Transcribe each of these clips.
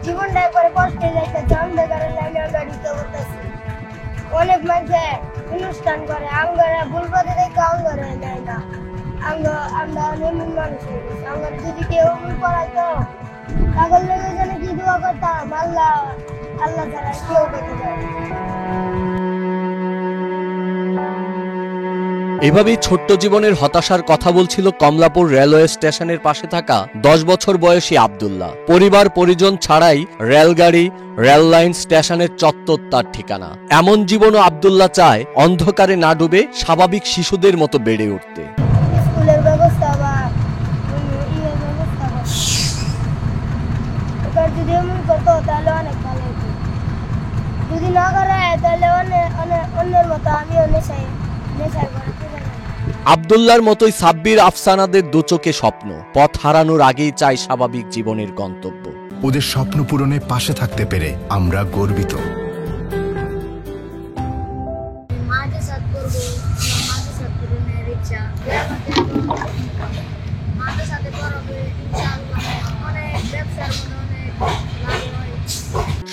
জীবনটা একবারে কষ্টে যাইতেছে, অন্ধকারে লাইনে গাড়িতে করতেছি। অনেক মানুষে অনুষ্ঠান করে, আঙ্গারা ভুলপথে দেখে আঙ্গারে নেয় না। আমরা এমন মানুষ হয়ে গেছি, আঙ্গারে যদি কেউ পড়াইতো পাগল লেগে যেন কি দোয়া করতাম, আল্লাহ ছাড়া কেউ করতে পারে। এভাবেই ছোট্ট জীবনের হতাশার কথা বলছিল কমলাপুর রেলওয়ে স্টেশনের পাশে থাকা 10 বছর বয়সী আব্দুল্লাহ। পরিবার পরিজন ছাড়াই রেলগাড়ি, রেল লাইন, স্টেশনের চত্বর তার ঠিকানা। এমন জীবনও আব্দুল্লাহ চায় অন্ধকারে না ডুবে স্বাভাবিক শিশুদের মতো বেড়ে উঠতে। স্কুলের ব্যবস্থা বা ইয়ের ব্যবস্থা এবার যদি এমন করতো তাহলে অনেক ভালো হতো। যদি না করে তাহলে অন্যের মতো আমিও নেশায় করে ফিরে যাবো। আব্দুল্লাহর মতোই সাব্বির আফসানাদের দুচোখে স্বপ্ন, পথ হারানোর আগেই চাই স্বাভাবিক জীবনের গন্তব্য। ওদের স্বপ্ন পূরণে পাশে থাকতে পেরে আমরা গর্বিত।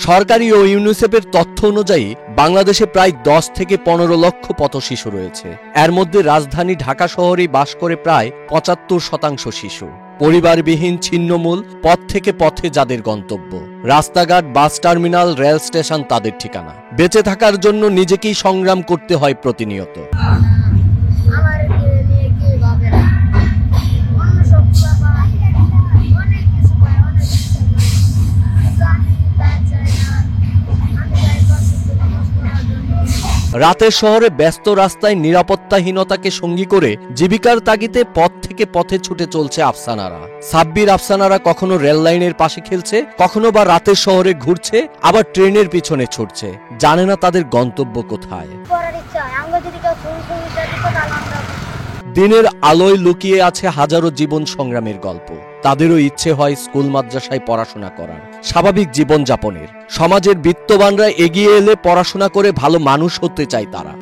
সরকারি ও ইউনিসেফের তথ্য অনুযায়ী বাংলাদেশে প্রায় 10 থেকে 15 লক্ষ পথশিশু রয়েছে। এর মধ্যে রাজধানী ঢাকা শহরেই বাস করে প্রায় 75% শিশু। পরিবারবিহীন ছিন্নমূল, পথ থেকে পথে যাদের গন্তব্য। রাস্তাঘাট, বাস টার্মিনাল, রেল স্টেশন তাদের ঠিকানা। বেঁচে থাকার জন্য নিজেকেই সংগ্রাম করতে হয় প্রতিনিয়ত। রাতের শহরে ব্যস্ত রাস্তায় নিরাপত্তাহীনতাকে সঙ্গী করে জীবিকার তাগিদে পথ থেকে পথে ছুটে চলছে আফসানারা। সাব্বির আফসানারা কখনো রেল লাইনের পাশে খেলছে, কখনো বা রাতের শহরে ঘুরছে, আবার ট্রেনের পিছনে ছুটছে। জানে না তাদের গন্তব্য কোথায়। দিনের আলোয় লুকিয়ে আছে হাজারো জীবন সংগ্রামের গল্প। তাদেরও ইচ্ছে হয় স্কুল মাদ্রাসায় পড়াশোনা করার, স্বাভাবিক জীবন যাপনের। সমাজের বিত্তবানরা এগিয়ে এলে পড়াশোনা করে ভালো মানুষ হতে চায় তারা।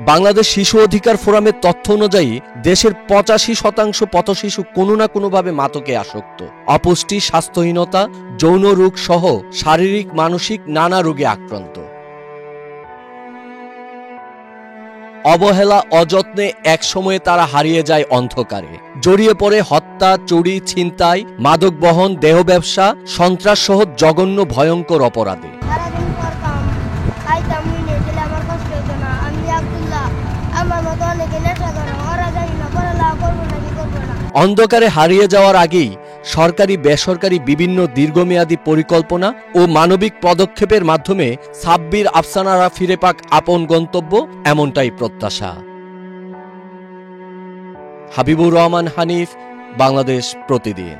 বাংলাদেশ শিশু অধিকার ফোরামের তথ্য অনুযায়ী দেশের 85% পথশিশু কোনো না কোনোভাবে মাদকে আসক্ত। অপুষ্টি, স্বাস্থ্যহীনতা, যৌন রোগ সহ শারীরিক মানসিক নানা রোগে আক্রান্ত। অবহেলা, অযত্নে একসময়ে তারা হারিয়ে যায় অন্ধকারে, জড়িয়ে পড়ে হত্যা, চুরি, ছিনতাই, মাদক বহন, দেহ ব্যবসা, সন্ত্রাস সহ জঘন্য ভয়ঙ্কর অপরাধে। অন্ধকারে হারিয়ে যাওয়ার আগেই সরকারি বেসরকারি বিভিন্ন দীর্ঘমেয়াদী পরিকল্পনা ও মানবিক পদক্ষেপের মাধ্যমে সাব্বির আফসানারা ফিরে পাক আপন গন্তব্য, এমনটাই প্রত্যাশা। হাবিবুর রহমান হানিফ, বাংলাদেশ প্রতিদিন।